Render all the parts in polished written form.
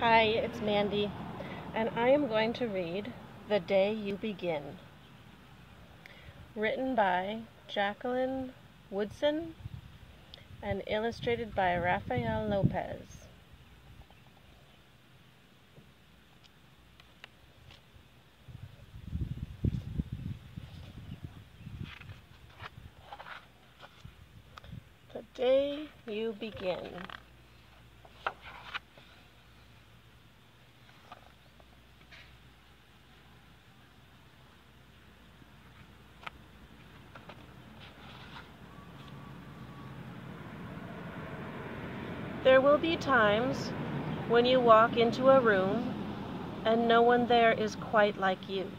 Hi, it's Mandy, and I am going to read The Day You Begin, written by Jacqueline Woodson and illustrated by Rafael Lopez. The Day You Begin. There will be times when you walk into a room and no one there is quite like you.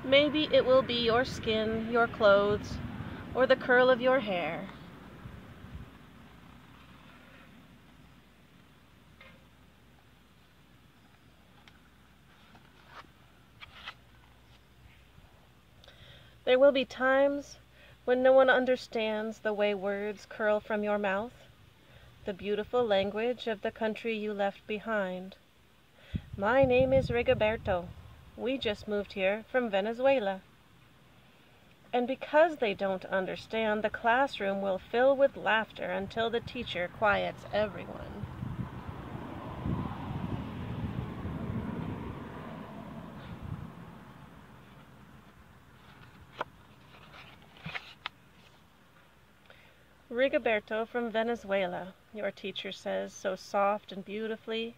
Maybe it will be your skin, your clothes, or the curl of your hair. There will be times when no one understands the way words curl from your mouth, the beautiful language of the country you left behind. My name is Rigoberto. We just moved here from Venezuela. And because they don't understand, the classroom will fill with laughter until the teacher quiets everyone. Rigoberto from Venezuela, your teacher says so soft and beautifully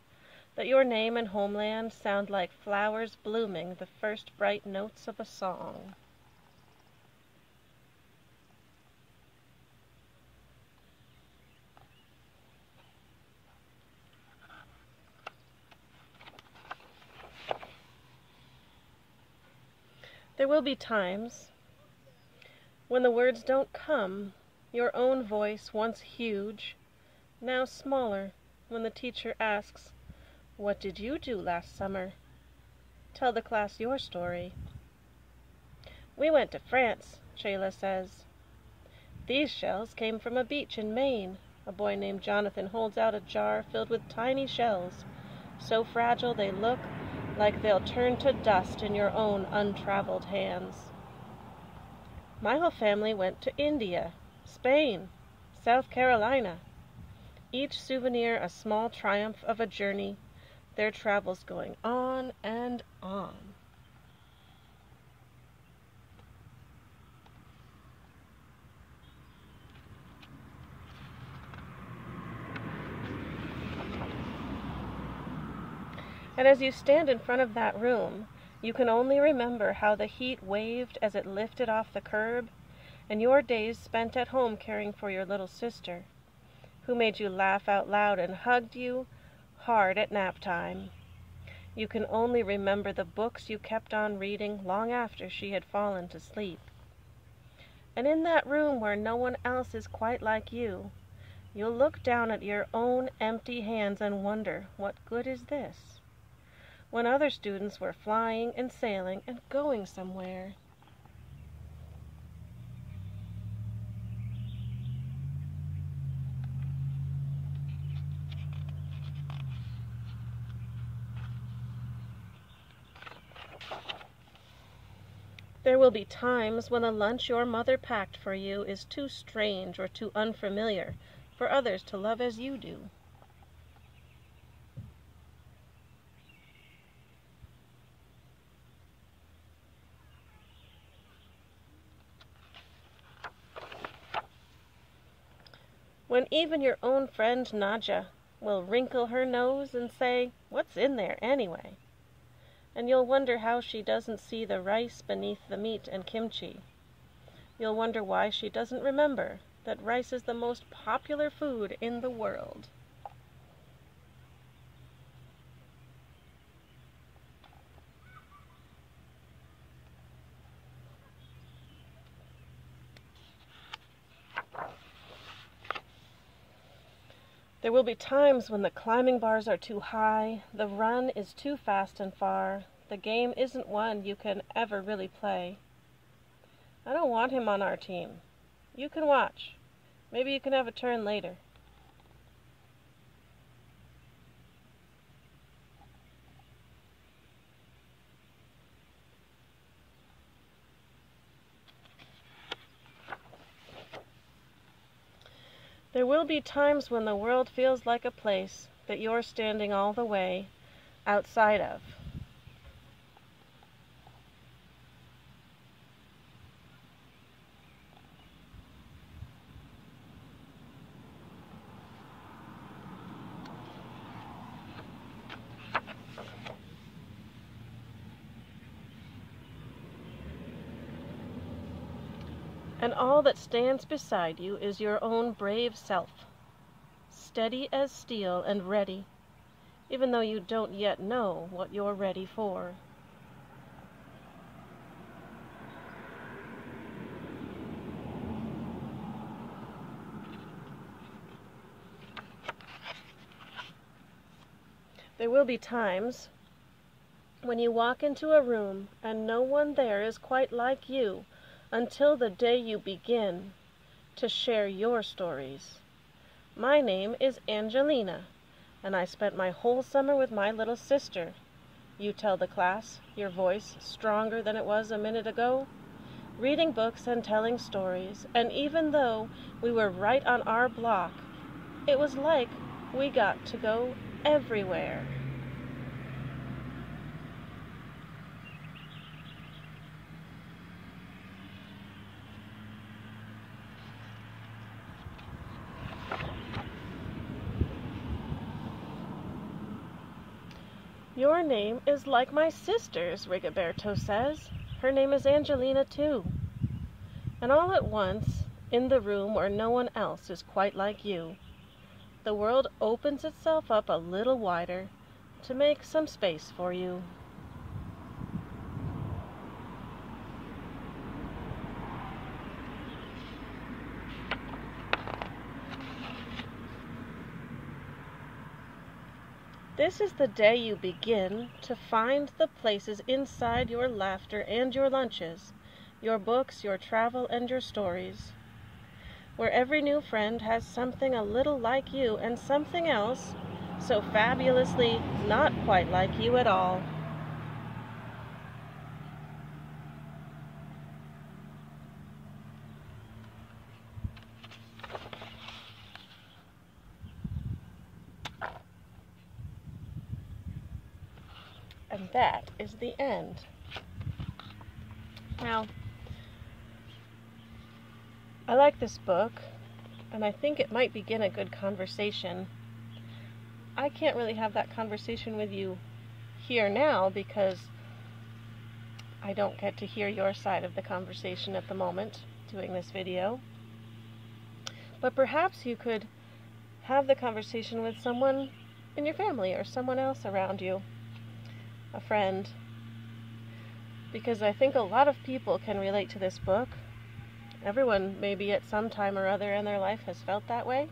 that your name and homeland sound like flowers blooming the first bright notes of a song. There will be times when the words don't come, your own voice, once huge, now smaller, when the teacher asks, "What did you do last summer? Tell the class your story." "We went to France," Shayla says. "These shells came from a beach in Maine." A boy named Jonathan holds out a jar filled with tiny shells, so fragile they look like they'll turn to dust in your own untraveled hands. "My whole family went to India, Spain, South Carolina." Each souvenir a small triumph of a journey, their travels going on and on. And as you stand in front of that room, you can only remember how the heat waved as it lifted off the curb, and your days spent at home caring for your little sister, who made you laugh out loud and hugged you hard at nap time. You can only remember the books you kept on reading long after she had fallen to sleep. And in that room where no one else is quite like you, you'll look down at your own empty hands and wonder, what good is this? When other students were flying and sailing and going somewhere. There will be times when a lunch your mother packed for you is too strange or too unfamiliar for others to love as you do. When even your own friend Nadja will wrinkle her nose and say, "What's in there anyway?" And you'll wonder how she doesn't see the rice beneath the meat and kimchi. You'll wonder why she doesn't remember that rice is the most popular food in the world. There will be times when the climbing bars are too high, the run is too fast and far, The game isn't one you can ever really play. I don't want him on our team. You can watch. Maybe you can have a turn later. There will be times when the world feels like a place that you're standing all the way outside of. And all that stands beside you is your own brave self, steady as steel and ready, even though you don't yet know what you're ready for. There will be times when you walk into a room and no one there is quite like you until the day you begin to share your stories. My name is Angelina, and I spent my whole summer with my little sister. You tell the class, your voice stronger than it was a minute ago, reading books and telling stories, and even though we were right on our block, it was like we got to go everywhere. Your name is like my sister's, Rigoberto says. Her name is Angelina, too. And all at once, in the room where no one else is quite like you, the world opens itself up a little wider to make some space for you. This is the day you begin to find the places inside your laughter and your lunches, your books, your travel, and your stories, where every new friend has something a little like you and something else so fabulously not quite like you at all. And that is the end. Now, I like this book, and I think it might begin a good conversation. I can't really have that conversation with you here now because I don't get to hear your side of the conversation at the moment doing this video. But perhaps you could have the conversation with someone in your family or someone else around you, a friend, because I think a lot of people can relate to this book. Everyone maybe at some time or other in their life has felt that way.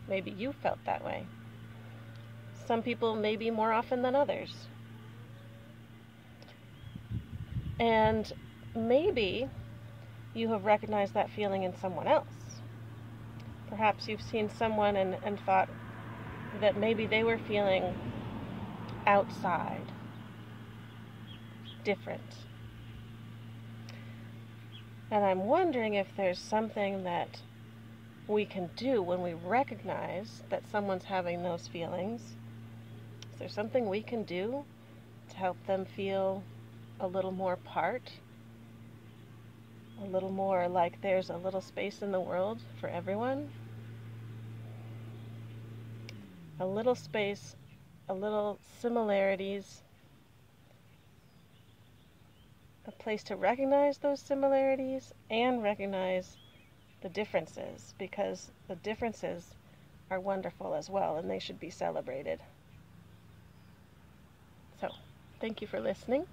Maybe you felt that way. Some people maybe more often than others. And maybe you have recognized that feeling in someone else. Perhaps you've seen someone and thought that maybe they were feeling outside, different. And I'm wondering if there's something that we can do when we recognize that someone's having those feelings. Is there something we can do to help them feel a little more part? A little more like there's a little space in the world for everyone? A little space, a little similarities, a place to recognize those similarities and recognize the differences, because the differences are wonderful as well and they should be celebrated. So, thank you for listening.